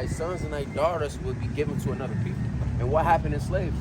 Their sons and their daughters would be given to another people. And what happened in slavery?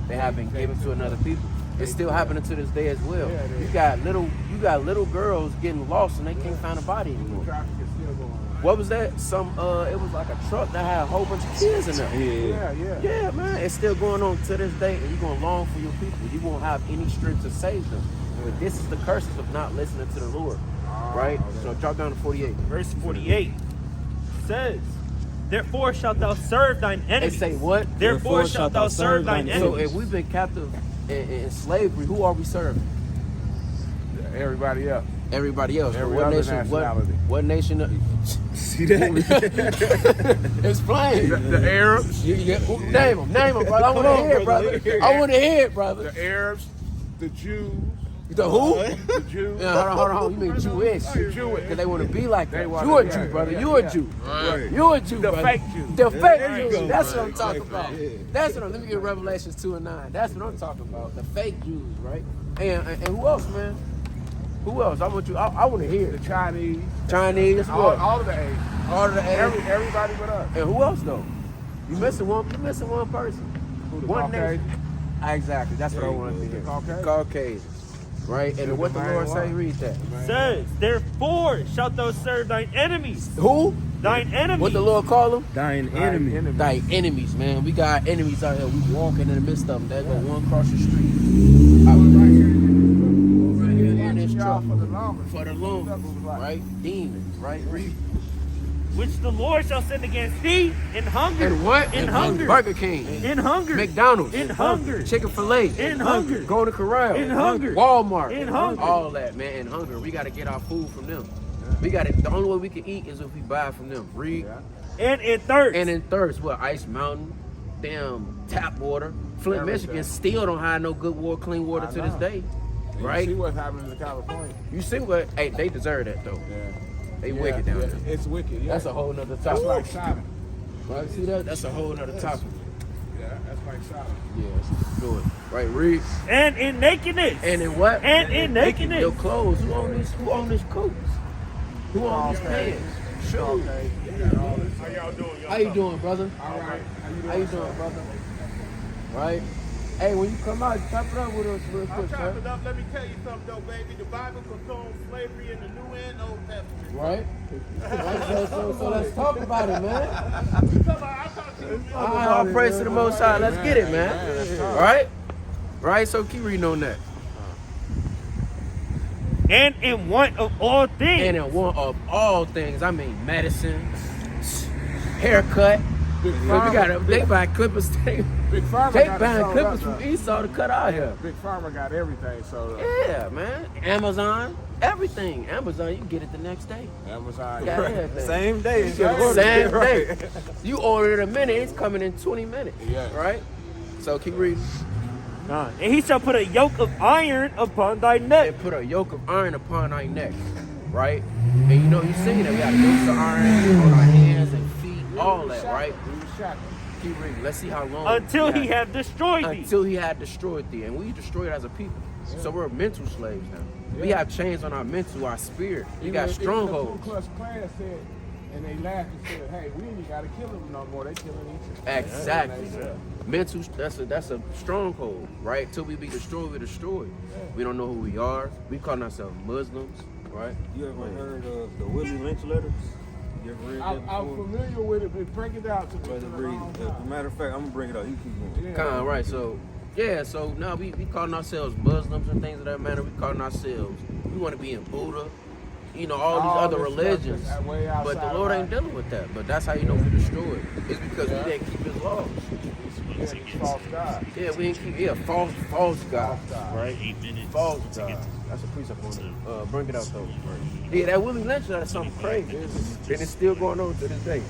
They have been given to another people. It's still happening to this day as well. You got little girls getting lost and they can't find a body anymore. What was that? It was like a truck that had a whole bunch of kids in there. Yeah, man. It's still going on to this day, and you're gonna long for your people. You won't have any strength to save them. But this is the curses of not listening to the Lord. Right? So drop down to 48. Verse 48 says, therefore shalt thou serve thine enemies. They say what? Therefore shalt thou serve thine enemies. So if we've been captive in slavery, who are we serving? Everybody else. Everybody else. Every What other nation? nationality. What nation? See that? Explain. The Arabs. Name them, brother. I want to hear it, brother. I want to hear it, brother. The Arabs. The Jews. The who? The Jews. Yeah, hold on. You mean Jewish? Jewish. Because they want to be like that. They You wanna- a Jew, yeah, brother. yeah, You a yeah. Jew. Right. You a Jew, The brother. fake Jew. The fake There you Jews. go, That's man. what I'm talking Fake about. yeah. That's what let me get Revelations 2:9. That's what I'm talking about. The fake Jews, right? And who else, man? Who else? I want to hear The it. Chinese. Chinese. All What? of the Asians. All of the Everybody but us. And who else though? You missing one person. Who, the One Caucasian? nation. Exactly. That's what I want to The hear. Caucasian? Caucasians. Right? And what the main Lord say, one. read that. Says, therefore shalt thou serve thine enemies. Who? Thine enemies. What the Lord call them? Thine enemy. Thy enemies, man. We got enemies out here. We walking in the midst of them. They go one across the street. Right here in this truck. For the longest. For the longest, right? Demons, right? Read. which the Lord shall send against thee in hunger. And what? In hunger. Burger King. In hunger. McDonald's. In hunger. Chick-fil-A. In hunger. Golden Corral. In hunger. Walmart. In hunger. All that, man. In hunger. We got to get our food from them. We got to. The only way we can eat is if we buy from them. Read. And in thirst. And in thirst, what? Ice Mountain, damn tap water. Flint, Everything. Michigan still don't have no good water, clean water I to this know. day. You Right? see what's happening in California? You see what? Hey, they deserve that though. Yeah. They wicked down there. It's wicked. Yeah. That's a whole nother That's topic. like Sodom. Right? See that? That's a whole nother topic. Yeah, that's like Sodom. Yeah, let's do it. Right, read. And in nakedness. And in what? And in nakedness. Your clothes. Who own these coats? Who own these pants? Shoes. Okay. You got all this. How y'all doing? How you doing, brother? All right. How you doing, brother? Right? Hey, when you come out, chop it up with us real quick, Chop sir. it up. Let me tell you something, though, baby. The Bible condones slavery in the New and Old Testament. Right? Right, so let's talk about it, man. I talk to you. All praise to the Most High. Let's get it, man. Right? Right? So keep reading on that. And in want of all things. And in one of all things, I mean medicine, haircut. Big But we Pharma- gotta, they buy clippers. They Big Pharma got it buying sold clippers up, from though. Esau to cut out here. Big Pharma got everything sold up. Yeah, man. Amazon, everything. Amazon, you can get it the next day. Amazon. Got everything. Same day. Same day. You order it a minute, it's coming in 20 minutes. Yes. Right? So keep reading. And he shall put a yoke of iron upon thy neck. And put a yoke of iron upon our neck. Right? And you know, you see that we got yokes of iron on our hands and feet, all that, right? We was shackled. Keep reading. Let's see how long. Until we he have- have destroyed thee. Until he had destroyed thee. And we destroyed as a people. So we're mental slaves now. We have chains on our mental, our spirit. We got Even strongholds. the Ku Klux Klan said, and they laughed and said, "Hey, we ain't got to kill them no more. They killing each other." Exactly. Yeah. Mental, that's a stronghold, right? Till we be destroyed, we're destroyed. We don't know who we are. We call ourselves Muslims, right? You ever heard of the Willie Lynch letters? You ever read that I'm before? familiar with it, but break it out to me. Brother, It's been a read long it. As a time. matter of fact, I'm gonna bring it out. You keep going. Yeah. Kind of right. So, yeah. So now we calling ourselves Muslims and things of that matter. We calling ourselves. We want to be in Buddha. You know, all these other this stuff religions. is way But the outside Lord of ain't dealing with that. But that's how you know we're destroyed. It's because we didn't keep His laws. these false gods. Yeah, we didn't keep. Yeah, false God. Right? 8 minutes. False God. That's a precept on it. Bring it out though. Yeah, that Willie Lynch letter is something crazy. And it's still going on to this day.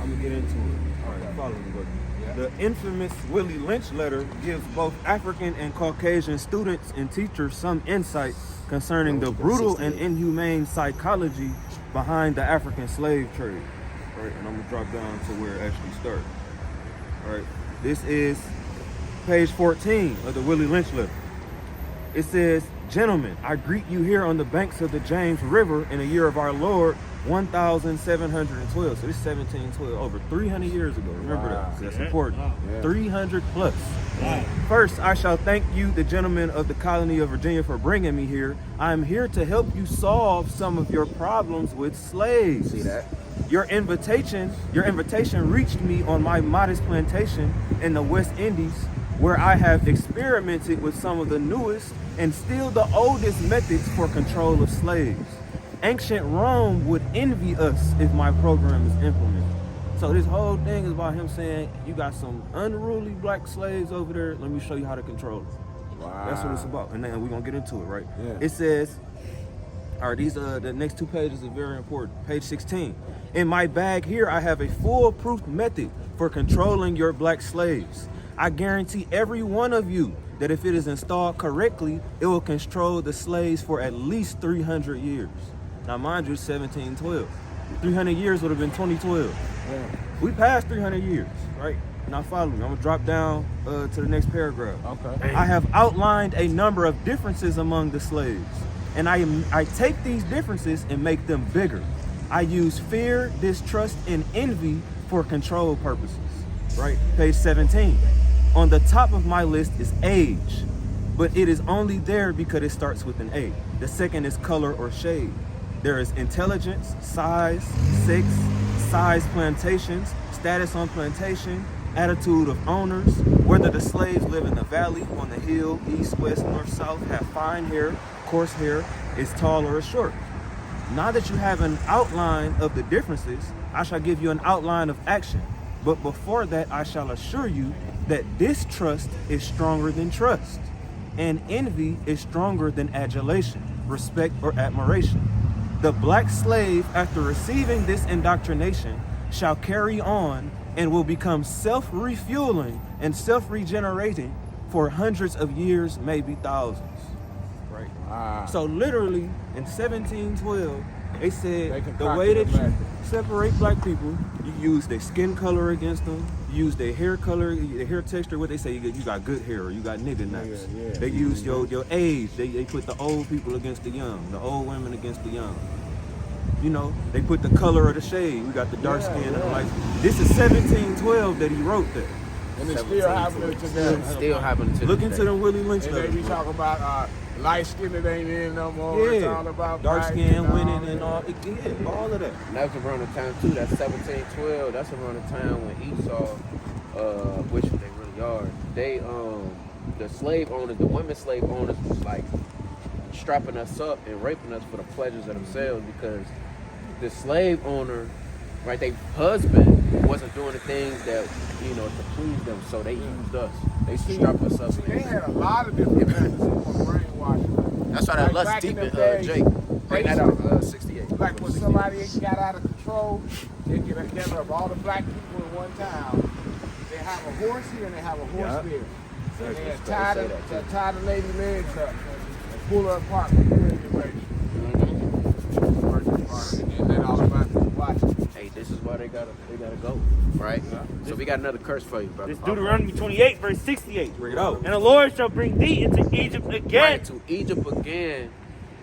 I'm gonna get into it. All right, follow me, brother. The infamous Willie Lynch letter gives both African and Caucasian students and teachers some insight concerning the brutal and inhumane psychology behind the African slave trade. Right, and I'm gonna drop down to where it actually starts. All right, this is page 14 of the Willie Lynch letter. It says, "Gentlemen, I greet you here on the banks of the James River in the year of our Lord 1,712. So this is 1712, over 300 years ago. Remember Wow. that. That's important. Yeah. 300 plus. First, I shall thank you, the gentlemen of the colony of Virginia, for bringing me here. I am here to help you solve some of your problems with slaves. See that? Your invitation reached me on my modest plantation in the West Indies, where I have experimented with some of the newest and still the oldest methods for control of slaves. Ancient Rome would envy us if my program is implemented. So this whole thing is about him saying, you got some unruly black slaves over there, let me show you how to control them. Wow. That's what it's about. And then we're gonna get into it, right? Yeah. It says, all right, these the next two pages are very important. Page 16. In my bag here, I have a foolproof method for controlling your black slaves. I guarantee every one of you that if it is installed correctly, it will control the slaves for at least 300 years. Now, mind you, it's 1712. 300 years would have been 2012. Yeah. We passed 300 years, right? Now follow me. I'm gonna drop down to the next paragraph. Okay. I have outlined a number of differences among the slaves, and I take these differences and make them bigger. I use fear, distrust, and envy for control purposes, right? Page 17. On the top of my list is age, but it is only there because it starts with an A. The second is color or shade. There is intelligence, size, sex, size plantations, status on plantation, attitude of owners, whether the slaves live in the valley, on the hill, east, west, north, south, have fine hair, coarse hair, is tall or is short. Now that you have an outline of the differences, I shall give you an outline of action. But before that, I shall assure you that distrust is stronger than trust, and envy is stronger than adulation, respect, or admiration. The black slave, after receiving this indoctrination, shall carry on and will become self-refueling and self-regenerating for hundreds of years, maybe thousands. Right? Wow. So literally in 1712, they said They the concocted way that a you method. separate black people, you use their skin color against them, you use their hair color, their hair texture. What they say, you got good hair or you got nigga nice. Yeah. They use your age. They put the old people against the young, the old women against the young. You know, they put the color of the shade. We got the dark skin and the light. This is 1712 that he wrote that. And it's still happening today. Still happening to Look this into day. the Willie Lynch And they letters, be bro. talking about light skin that ain't in no more. It's all about dark black skin and all winning that. and all. Yeah, all of that. And that was around the time too. That's 1712. That's around the time when Esau, which they really are. They the slave owners, the women slave owners, was like strapping us up and raping us for the pleasures of themselves, because the slave owner, right, their husband wasn't doing the things that, you know, to please them, so they used us. They used to strap us up. See, they had a lot of different methods for brainwashing. That's why that Like lust back deep in in the days, Jake. Bring that out, 68. Like when somebody got out of control, they get together of all the black people in one town. They have a horse here and they have a horse there. And they tie the lady legs up and pull her apart with the regulation. And let all the black people watch it. Hey, this is why they gotta go, right? So we got another curse for you, brother. This Deuteronomy 28, verse 68. Bring it out. And the Lord shall bring thee into Egypt again. Right, to Egypt again,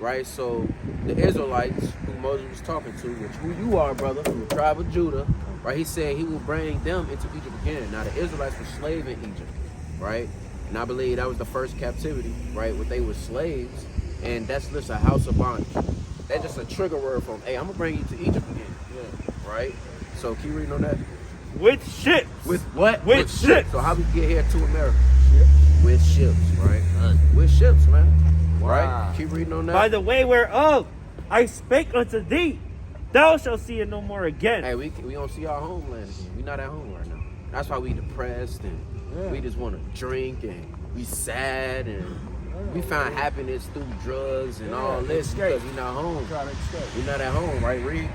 right? So the Israelites, who Moses was talking to, which who you are, brother, from the tribe of Judah, right? He said he will bring them into Egypt again. Now the Israelites were slaves in Egypt, right? And I believe that was the first captivity, right? Where they were slaves, and that's just a house of bondage. That's just a trigger word from, hey, I'm gonna bring you to Egypt again, right? So keep reading on that. With ships. With what? With ships. So how we get here to America? With ships, right? With ships, man. Right? Wow. Keep reading on that. By the way whereof I spake unto thee, thou shalt see it no more again. Hey, we don't see our homeland again. We not at home right now. That's why we depressed and we just want to drink and we sad and we find happiness through drugs and all this because we not home. Try to escape. We not at home, right? Read.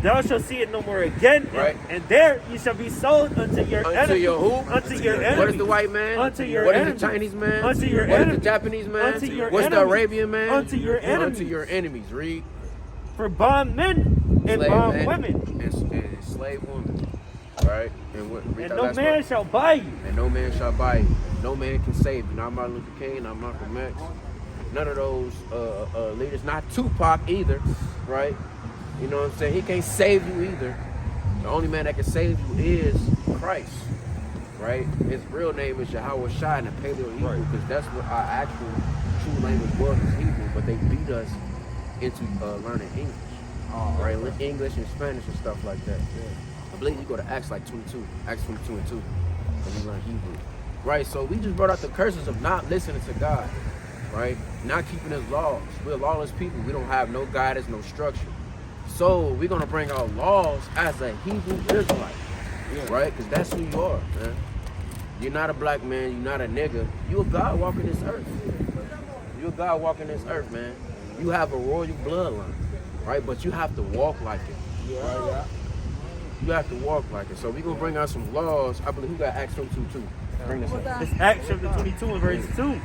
Thou shalt see it no more again, Right. and there you shall be sold unto your Unto enemy. your who? Unto your enemy. What is the white man? Unto your What enemy. is the Chinese man? Unto your What is enemy. the Japanese man? Unto your What's the enemies. Arabian man? Unto your enemies. Unto your enemies. Read. For bondmen and Slave bond man women, and slave women. Right? And what? Read and that no last man part. shall buy you. And no man shall buy you. No man can save you. Not Martin Luther King, not Malcolm X. None of those leaders. Not Tupac either, right? You know what I'm saying? He can't save you either. The only man that can save you is Christ, right? His real name is Yahweh Shai in the Paleo Hebrew, because that's what our actual true language was Hebrew, but they beat us into learning English, right? English and Spanish and stuff like that. I believe you go to Acts 22 and 2, and you learn Hebrew, right? So we just brought out the curses of not listening to God, right? Not keeping His laws. We're lawless people. We don't have no guidance, no structure. So we're gonna bring out laws as a Hebrew Israelite, right? Because that's who you are, man. You're not a black man. You're not a nigga. You're a God walking this earth. You're a God walking this earth, man. You have a royal bloodline, right? But you have to walk like it. You have to walk like it. So we're gonna bring out some laws. I believe who got Acts 22 too. Bring this up. It's Acts chapter 22 and verse 2. Let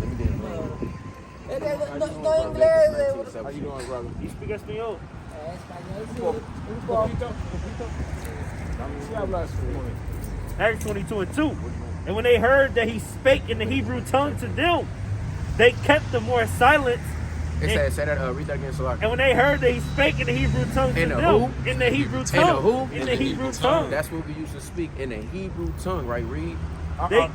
me get it. How you doing, brother? You speak Espanol? Acts 22 and 2. And when they heard that he spake in the Hebrew tongue to them, they kept the more silent. Say that, read that again, so I can. And when they heard that he spake in the Hebrew tongue to In the them, who? in the Hebrew In the tongue, who? in the Hebrew tongue, That's what we used to speak in the Hebrew tongue, right? Read. I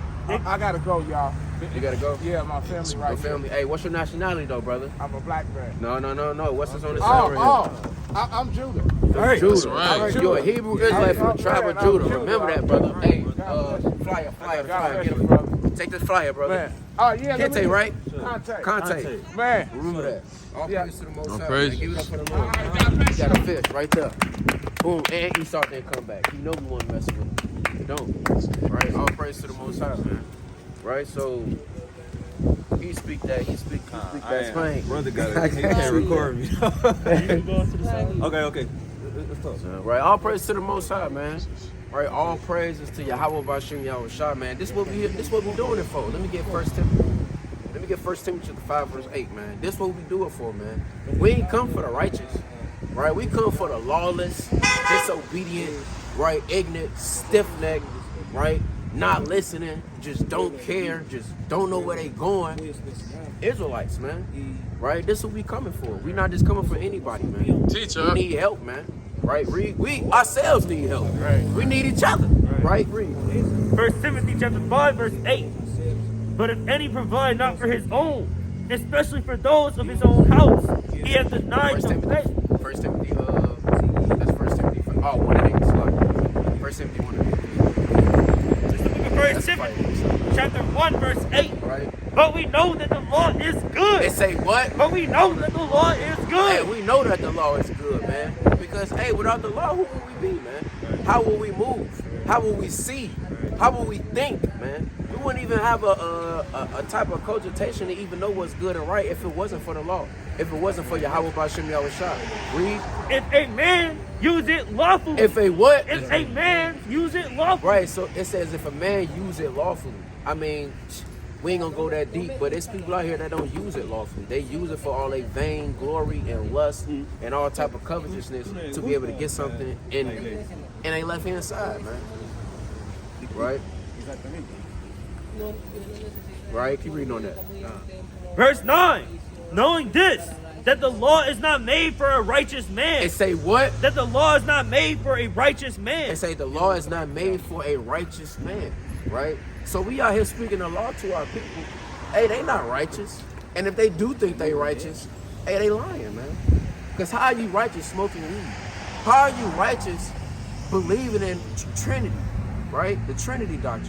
gotta go, y'all. You gotta go. Yeah, my family right Your family. Hey, what's your nationality though, brother? I'm a black man. No. What's this on the side right here? I'm Judah. Right. Judah. right. You're a Hebrew Israelite from the tribe of Judah. Remember that, brother. Hey, flyer. Get him. Take this flyer, brother. Man. Oh, yeah. Kente, right? Contact. Man. Remember that. All praise to the Most High. praise. Man. Give it up for the Lord. You got a fish right there. Boom. And Esau didn't come back. You know we want to mess with him. You don't. Right? All praise to the Most High, man. Right? So, he speak that Spain. Brother got it. He can't record me. Okay. Let's talk. Right, all praise to the Most High, man. Right, all praises to Yahweh Bashim Yahweh Shah, man. This what we doing it for. Let me get 1 Timothy 5 verse 8, man. This what we do it for, man. We ain't come for the righteous, right? We come for the lawless, disobedient, right? Ignorant, stiff-necked, right? Not listening, just don't care, just don't know where they going. Israelites, man. Right? This is what we coming for. We not just coming for anybody, man. Teacher. We need help, man. Right? We ourselves need help. Right. We need each other. Right? Read. 1 Timothy chapter 5, verse 8. But if any provide not for his own, especially for those of his own house, he hath denied the faith. 1 Timothy, that's 1 Timothy. Oh, 1 and 8. Sorry. 1 Timothy 1 and 8. Just the book of 1 Timothy, chapter 1, verse 8. Right. But we know that the law is good. They say what? But we know that the law is good. Hey, we know that the law is good, man. Because, hey, without the law, who would we be, man? How will we move? How will we see? How will we think, man? We wouldn't even have a type of cogitation to even know what's good and right if it wasn't for the law. If it wasn't for Yahweh Bashim Yahweh Shah. Read. If a man use it lawfully. If a what? If a man use it lawfully. Right, so it says if a man use it lawfully. I mean, we ain't gonna go that deep, but there's people out here that don't use it lawfully. They use it for all their vain glory and lust and all type of covetousness to be able to get something in they left hand side, man. Right? Right? Keep reading on that. Verse 9. Knowing this, that the law is not made for a righteous man. It say what? That the law is not made for a righteous man. It say the law is not made for a righteous man. Right? So we out here speaking the law to our people. Hey, they not righteous. And if they do think they righteous, hey, they lying, man. Because how are you righteous smoking weed? How are you righteous believing in Trinity, right? The Trinity doctrine.